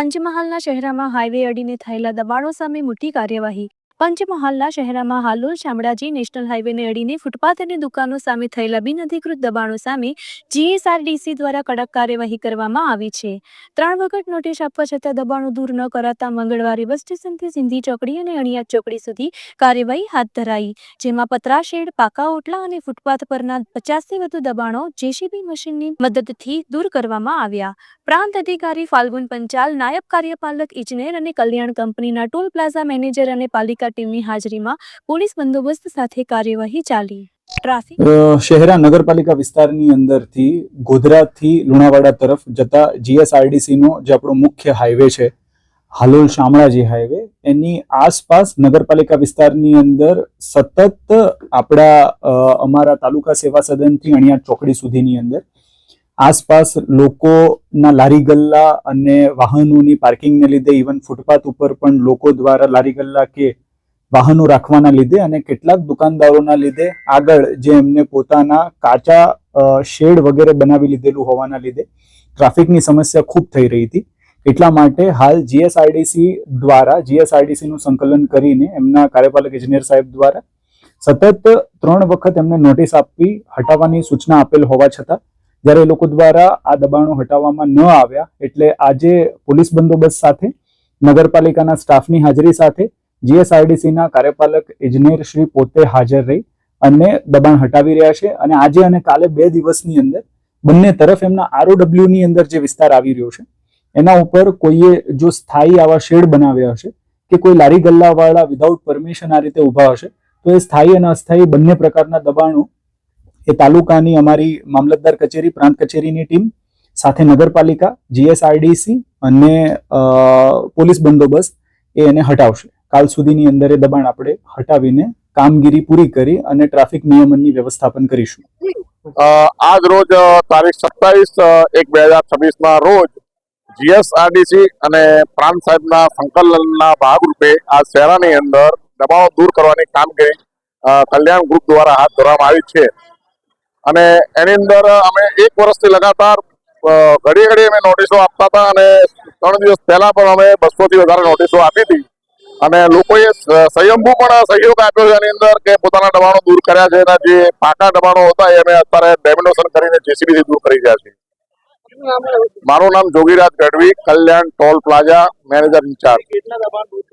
પંચમહાલના શહેરમાં હાઈવે અડીને થયેલા દબાણો સામે મોટી કાર્યવાહી। પંચમહાલના શહેરમાં હાલોલ શામળાજી નેશનલ હાઈવેને અડીને ફૂટપાથ અને દુકાનો સામે થયેલા બિનઅધિકૃત દબાણો સામે જીએસઆરડીસી દ્વારા કડક કાર્યવાહી કરવામાં આવી છે। 3 વખત નોટિસ આપવા છતાં દબાણો દૂર ન કરાતા મંગળવારે બસ સ્ટેશનથી સિંધી ચોકડી અને અણિયાદ ચોકડી સુધી કાર્યવાહી હાથ ધરાઈ, જેમાં પતરા શેડ, પાકા ઓટલા અને ફૂટપાથ પરના 50થી વધુ દબાણો જેસીબી મશીનની મદદથી દૂર કરવામાં આવ્યા। પ્રાંત અધિકારી ફાલ્ગુન પંચાલ, નાયબ કાર્યપાલક ઇજનેર અને કલ્યાણ કંપનીના ટોલ પ્લાઝા મેનેજર અને પાલિકા ટીમની હાજરીમાં પોલીસ બંદોબસ્ત સાથે કાર્યવાહી ચાલી। ટ્રાફિક શહેરા નગરપાલિકા વિસ્તારની અંદરથી ગોધરાથી લુણાવાડા તરફ જતા જીએસઆરડીસી નો જે આપણો મુખ્ય હાઈવે છે, હાલોલ શામળાજી હાઈવે, એની આસપાસ નગરપાલિકા વિસ્તારની અંદર સતત અમારા તાલુકા સેવા સદનથી અણિયાદ ચોકડી સુધીની અંદર આસપાસ લોકોના લારી ગલ્લા અને વાહનોની પાર્કિંગને લીધે ઇવન ફૂટપાથ ઉપર પણ લોકો દ્વારા લારી ગલ્લા કે વાહનો રાખવાના લીધે અને કેટલાક દુકાનદારોના લીધે આગળ જે એમને પોતાના કાચા શેડ વગેરે બનાવી લીધેલું હોવાના લીધે ટ્રાફિકની સમસ્યા ખૂબ થઈ રહી હતી। એટલા માટે હાલ જીએસઆરડીસી નું સંકલન કરીને એમના કાર્યપાલક ઇજનેર સાહેબ દ્વારા સતત 3 વખત એમને નોટિસ આપી હટાવવાની સૂચના આપેલ હોવા છતાં જ્યારે લોકો દ્વારા આ દબાણો હટાવવામાં ન આવ્યા એટલે આજે પોલીસ બંદોબસ્ત સાથે નગરપાલિકાના સ્ટાફની હાજરી સાથે જીએસઆરડીસી ના કાર્યપાલક ઇજનેર શ્રી પોતે હાજર રહી અને દબાણ હટાવી રહ્યા છે। અને આજે અને કાલે 2 દિવસની અંદર બંને તરફ એમના આરઓડબ્લ્યુ ની અંદર જે વિસ્તાર આવી રહ્યો છે એના ઉપર કોઈએ જો સ્થાયી આવા શેડ બનાવ્યા હશે કે કોઈ લારી ગલ્લા વાળા વિધાઉટ પરમિશન આ રીતે ઉભા હશે તો એ સ્થાયી અને અસ્થાયી બંને પ્રકારના દબાણો એ તાલુકાની અમારી મામલતદાર કચેરી, પ્રાંત કચેરીની ટીમ સાથે નગરપાલિકા, જીએસઆરડીસી અને પોલીસ બંદોબસ્ત એને હટાવશે। કાલ સુધીની અંદર એ દબાણ આપણે હટાવીને કામગીરી પૂરી કરી અને ટ્રાફિક નિયમનની વ્યવસ્થાપન કરીશું। આજ રોજ તારીખ 27/1/2026 ના રોજ જીએસઆરડીસી અને પ્રાંત સાહેબના સંકલનના ભાગરૂપે આ શહેરાની અંદર દબાણો દૂર કરવાની કામગીરી કલ્યાણ ગ્રુપ દ્વારા હાથ ધરવામાં આવી છે। અને એની અંદર અમે 1 વર્ષથી લગાતાર ઘડી અમે નોટિસો આપતા હતા અને 3 દિવસ પહેલા પણ અમે 200 થી વધારે નોટિસો આપી હતી અને લોકોએ સંયમભૂ પણ સહયોગ આપ્યો છે એની અંદર કે પોતાના દબાણો દૂર કર્યા છે અને જે પાકા દબાણો હતા એ અમે અત્યારે ડેમિનેશન કરીને જેસીબી થી દૂર કરી રહ્યા છીએ। મારું નામ જોગીરાજ ગઢવી, કલ્યાણ ટોલ પ્લાઝા મેનેજર ઇન્ચાર્જ।